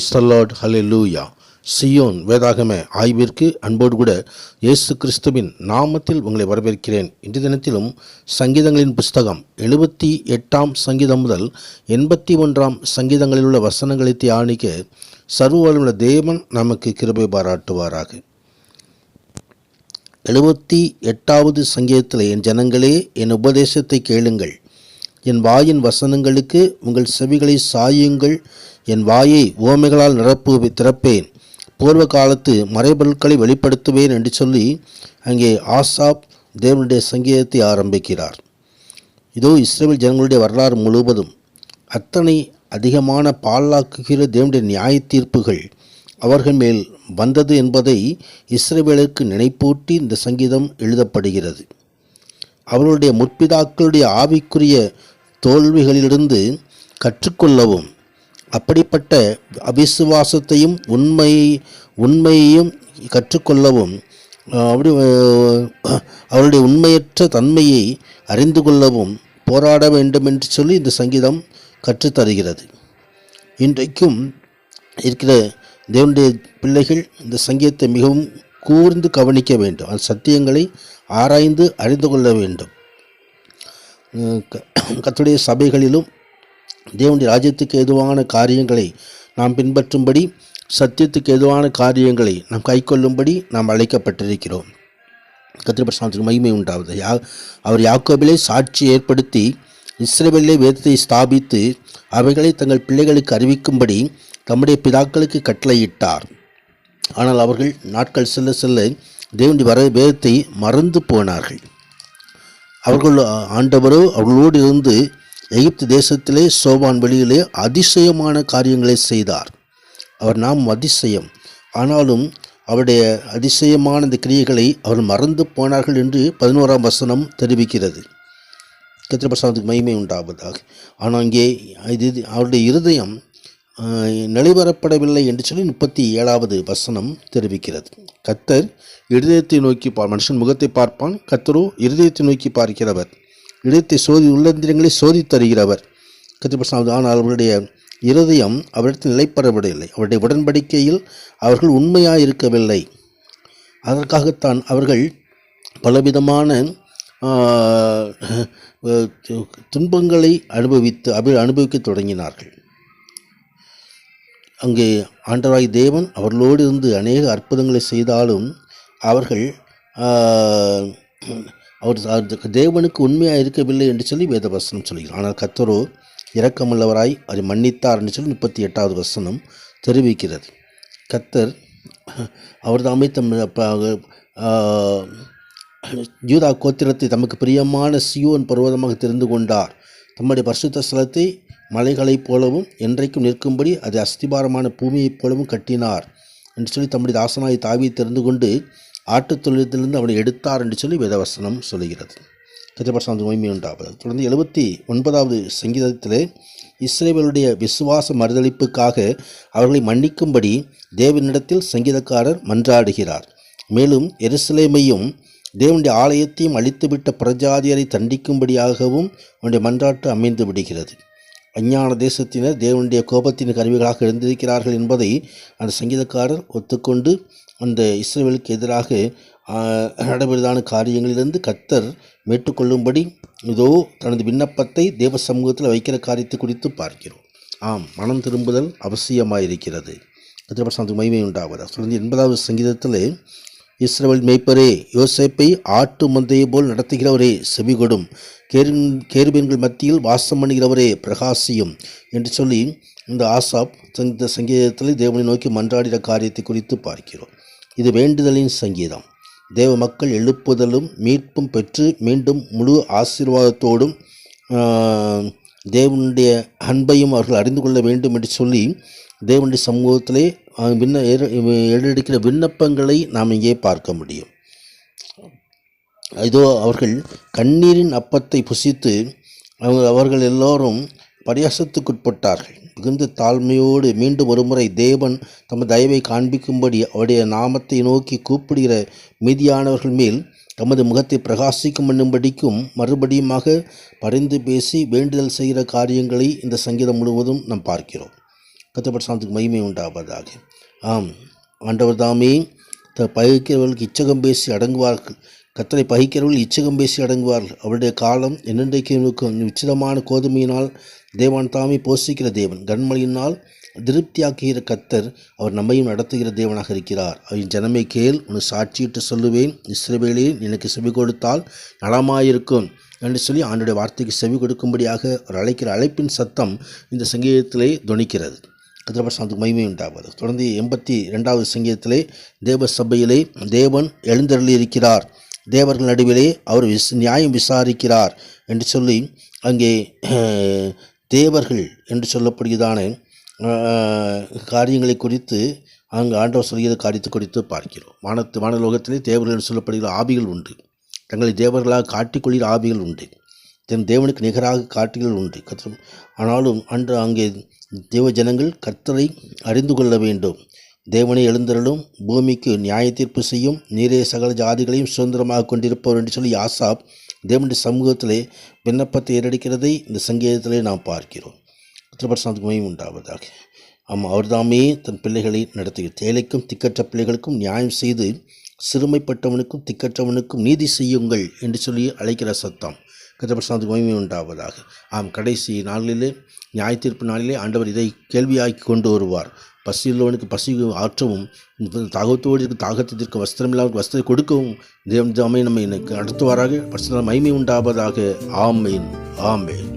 Praise the Lord, hallelujah. Zion வேதாகம ஆய்விற்கு அன்போடு கூட இயேசு கிறிஸ்துவின் நாமத்தில் உங்களை வரவேற்கிறேன். இன்றைய தினத்திலும் சங்கீதங்களின் புஸ்தகம் 78ஆம் சங்கீதம் முதல் 81ஆம் சங்கீதங்களில் உள்ள வசனங்களை தியானிக்க சர்வவல்லமையுள்ள தேவன் நமக்கு கிருபை பாராட்டுவாராக. 78வது சங்கீதத்தில், என் ஜனங்களே, என் உபதேசத்தை கேளுங்கள், என் வாயின் வசனங்களுக்கு உங்கள் செவிகளை சாயுங்கள், என் வாயை உவமைகளால் திறப்பேன், பூர்வ காலத்து மறைபொருட்களை வெளிப்படுத்துவேன் என்று சொல்லி அங்கே ஆசாப் தேவனுடைய சங்கீதத்தை ஆரம்பிக்கிறார். இதோ இஸ்ரவேல் ஜனங்களுடைய வரலாறு முழுவதும் அத்தனை அதிகமான பாழாக்குகிற தேவனுடைய நியாய தீர்ப்புகள் அவர்கள் மேல் வந்தது என்பதை இஸ்ரவேலுக்கு நினைப்பூட்டி இந்த சங்கீதம் எழுதப்படுகிறது. அவர்களுடைய முற்பிதாக்களுடைய ஆவிக்குரிய தோல்விகளிலிருந்து கற்றுக்கொள்ளவும், அப்படிப்பட்ட அவிசுவாசத்தையும் உண்மையையும் கற்றுக்கொள்ளவும், அவருடைய உண்மையற்ற தன்மையை அறிந்து கொள்ளவும் போராட வேண்டும் என்று சொல்லி இந்த சங்கீதம் கற்றுத்தருகிறது. இன்றைக்கும் இருக்கிற தேவனுடைய பிள்ளைகள் இந்த சங்கீதத்தை மிகவும் கூர்ந்து கவனிக்க வேண்டும். அந்த சத்தியங்களை ஆராய்ந்து அறிந்து கொள்ள வேண்டும். கர்த்தருடைய சபைகளிலும் தேவனுடைய ராஜ்யத்துக்கு ஏதுவான காரியங்களை நாம் பின்பற்றும்படி, சத்தியத்துக்கு ஏதுவான காரியங்களை நாம் கைக்கொள்ளும்படி நாம் அழைக்கப்பட்டிருக்கிறோம். கர்த்தருடைய பரிசுத்தத்துக்கு மகிமை உண்டாவது. அவர் யாக்கோபிலே சாட்சி ஏற்படுத்தி இஸ்ரவேலிலே வேதத்தை ஸ்தாபித்து அவைகளை தங்கள் பிள்ளைகளுக்கு அறிவிக்கும்படி தம்முடைய பிதாக்களுக்கு கட்டளையிட்டார். ஆனால் அவர்கள் நாட்கள் செல்ல செல்ல தேவனுடைய வேதத்தை மறந்து போனார்கள். ஆண்டவரோ அவர்களோடு இருந்து எகிப்து தேசத்திலே சோபான் வெளியிலே அதிசயமான காரியங்களை செய்தார். அவர் நாம் அதிசயம், ஆனாலும் அவருடைய அதிசயமான இந்த கிரியைகளை அவர் மறந்து போனார்கள் என்று 11ஆம் வசனம் தெரிவிக்கிறது. கர்த்தருடைய பரிசுத்தத்துக்கு மகிமை உண்டாவதாக. ஆனால் இங்கே அவருடைய இருதயம் நிலைவரப்படவில்லை என்று சொல்லி 37வது வசனம் தெரிவிக்கிறது. கர்த்தர் இருதயத்தை நோக்கி மனுஷன் முகத்தை பார்ப்பான், கர்த்தரோ இருதயத்தை நோக்கி பார்க்கிறவர், இதயத்தை உள்ளந்திரங்களை சோதித்தருகிறவர். கர்த்தர். ஆனால் அவருடைய இருதயம் அவரிடத்தில் நிலைப்படவில்லை. அவருடைய உடன்படிக்கையில் அவர்கள் உண்மையாக இருக்கவில்லை. அதற்காகத்தான் அவர்கள் பலவிதமான துன்பங்களை அனுபவிக்க தொடங்கினார்கள். அங்கே ஆண்டவராய் தேவன் அவர்களோடு இருந்து அநேக அற்புதங்களை செய்தாலும் அவர்கள் தேவனுக்கு உண்மையாக இருக்கவில்லை என்று சொல்லி வேதவசனம் சொல்கிறார். ஆனால் கர்த்தரோ இரக்கமுள்ளவராய் அதை மன்னித்தார் என்று சொல்லி 38வது வசனம் தெரிவிக்கிறது. கர்த்தர் அவர் தாமே யூதா கோத்திரத்தை தமக்கு பிரியமான சியோன் பர்வதமாக தெரிந்து கொண்டார். தம்முடைய பரிசுத்த ஸ்தலத்தை மலைகளைப் போலவும் என்றைக்கும் நிற்கும்படி அதை அஸ்திபாரமான பூமியைப் போலவும் கட்டினார் என்று சொல்லி தம்முடைய தாசனாய் தாவீதை தெரிந்து கொண்டு ஆட்டுத் தொழுவத்திலிருந்து அவனை எடுத்தார் என்று சொல்லி வேதவசனம் சொல்கிறது. கர்த்தருடைய மகிமை உண்டாவது. தொடர்ந்து 79வது சங்கீதத்திலே இஸ்ரவேலுடைய விசுவாச மறுதலிப்புக்காக அவர்களை மன்னிக்கும்படி தேவனிடத்தில் சங்கீதக்காரர் மன்றாடுகிறார். மேலும் எருசலேமையும் தேவனுடைய ஆலயத்தையும் அழித்துவிட்ட புறஜாதியரை தண்டிக்கும்படியாகவும் அவனுடைய மன்றாட்டு அமைந்து விடுகிறது. அஞ்ஞான தேசத்தினர் தேவனுடைய கோபத்தின் கருவிகளாக எழுந்திருக்கிறார்கள் என்பதை அந்த சங்கீதக்காரர் ஒத்துக்கொண்டு அந்த இஸ்ரவேலுக்கு எதிராக நடைபெறுதான காரியங்களிலிருந்து கர்த்தர் மீட்டுக்கொள்ளும்படி இதோ தனது விண்ணப்பத்தை தேவ சமூகத்தில் வைக்கிற காரியத்தை குறித்து பார்க்கிறோம். ஆம், மனம் திரும்புதல் அவசியமாயிருக்கிறது. கர்த்தருடைய மகிமை உண்டாவதா. தொடர்ந்து 80வது சங்கீதத்தில், இஸ்ரவேல் மேய்ப்பரே, யோசேப்பை ஆட்டு மந்தையை போல் நடத்துகிறவரே செவிகொடும், கேருபீன்கள் மத்தியில் வாசம் பண்ணுகிறவரே பிரகாசியும் என்று சொல்லி இந்த ஆசாப் இந்த சங்கீதத்தில் தேவனை நோக்கி மன்றாடிற காரியத்தை குறித்து பார்க்கிறோம். இது வேண்டுதலின் சங்கீதம். தேவ மக்கள் எழுப்புதலும் மீட்பும் பெற்று மீண்டும் முழு ஆசீர்வாதத்தோடும் தேவனுடைய அன்பையும் அவர்கள் அறிந்து கொள்ள வேண்டும் என்று சொல்லி தேவனுடைய சமூகத்திலே எடுக்கிற விண்ணப்பங்களை நாம் இங்கே பார்க்க முடியும். இதோ அவர்கள் கண்ணீரின் அப்பத்தை புசித்து அவர்கள் எல்லோரும் பரியாசத்துக்குட்பட்டார்கள். மிகுந்த தாழ்மையோடு மீண்டும் ஒருமுறை தேவன் தமது தயவை காண்பிக்கும்படி அவருடைய நாமத்தை நோக்கி கூப்பிடுகிற மீதியானவர்கள் மேல் தமது முகத்தை பிரகாசிக்கும் பண்ணும்படிக்கும் மறுபடியுமாக பரிந்து பேசி வேண்டுதல் செய்கிற காரியங்களை இந்த சங்கீதம் முழுவதும் நாம் பார்க்கிறோம். கர்த்தருடைய நாமத்துக்கு மகிமை உண்டாவதாக. ஆம், ஆண்டவர் தாமே பகைக்கிறவர்களுக்கு இச்சகம் பேசி அடங்குவார்கள். கர்த்தரை பகைக்கிறவர்கள் இச்சகம் பேசி அடங்குவார்கள். அவருடைய காலம் என்னென்றைக்கு இருக்கும். நிச்சயமான கோதுமையினால் தேவன் தாமே போஷிக்கிற தேவன், கன்மலையினால் திருப்தியாக்குகிற கர்த்தர், அவர் நம்மையும் நடத்துகிற தேவனாக இருக்கிறார். அவன் ஜனமே கேள், உன்னை சாட்சியிட்டு சொல்லுவேன், இஸ்ரவேலே எனக்கு செவி கொடுத்தால் நலமாயிருக்கும் என்று சொல்லி ஆண்டுடைய வார்த்தைக்கு செவி கொடுக்கும்படியாக அவர் அழைக்கிற அழைப்பின் சத்தம் இந்த சங்கீதத்திலே துணிக்கிறது. கர்த்தருக்கு மகிமை உண்டாவது. தொடர்ந்து 82வது சங்கீதத்திலே தேவ சபையிலே தேவன் எழுந்தருளி இருக்கிறார், தேவர்கள் நடுவிலே அவர் நியாயம் விசாரிக்கிறார் என்று சொல்லி அங்கே தேவர்கள் என்று சொல்லப்படுகிறதான காரியங்களை குறித்து அங்கு ஆண்டவர் சொல்கிற காரியத்தை குறித்து பார்க்கிறோம். வானலோகத்திலே தேவர்கள் என்று சொல்லப்படுகிற ஆவிகள் உண்டு. தங்களை தேவர்களாக காட்டிக்கொள்கிற ஆவிகள் உண்டு. தேவனுக்கு நிகராக காட்டுகள் உண்டு. ஆனாலும் அங்கே தேவ ஜனங்கள் கர்த்தரை அறிந்து கொள்ள வேண்டும். தேவனை எழுந்தருளும், பூமிக்கு நியாய தீர்ப்பு செய்யும், நீரே சகல ஜாதிகளையும் சுதந்திரமாக கொண்டிருப்பவர் என்று சொல்லி ஆசாப் தேவனுடைய சமூகத்திலே விண்ணப்பத்தை ஏறடிக்கிறதை இந்த சங்கீதத்திலே நாம் பார்க்கிறோம். கர்த்தருக்கு மகிமை உண்டாவதாக. ஆமாம், அவர்தாமே தன் பிள்ளைகளை நடத்துகிறார். ஏழைக்கும் திக்கற்ற பிள்ளைகளுக்கும் நியாயம் செய்து சிறுமைப்பட்டவனுக்கும் திக்கற்றவனுக்கும் நீதி செய்யுங்கள் என்று சொல்லி அழைக்கிற சத்தம். கர்த்தருக்கு மகிமை உண்டாவதாக. ஆம், கடைசி நாளிலே நியாய தீர்ப்பு நாளிலே ஆண்டவர் இதை கேள்வியாக்கி கொண்டு வருவார். பசியுள்ளவனுக்கு பசி ஆற்றவும், தாகத்தோடு இருக்க தாகத்திற்கு வஸ்திரம் இல்லாமல் வஸ்திரம் கொடுக்கவும் தேவன் தாமே நம்மை நடத்துவாராக. பரிசுத்த மகிமை உண்டாவதாக. ஆமென், ஆமென்.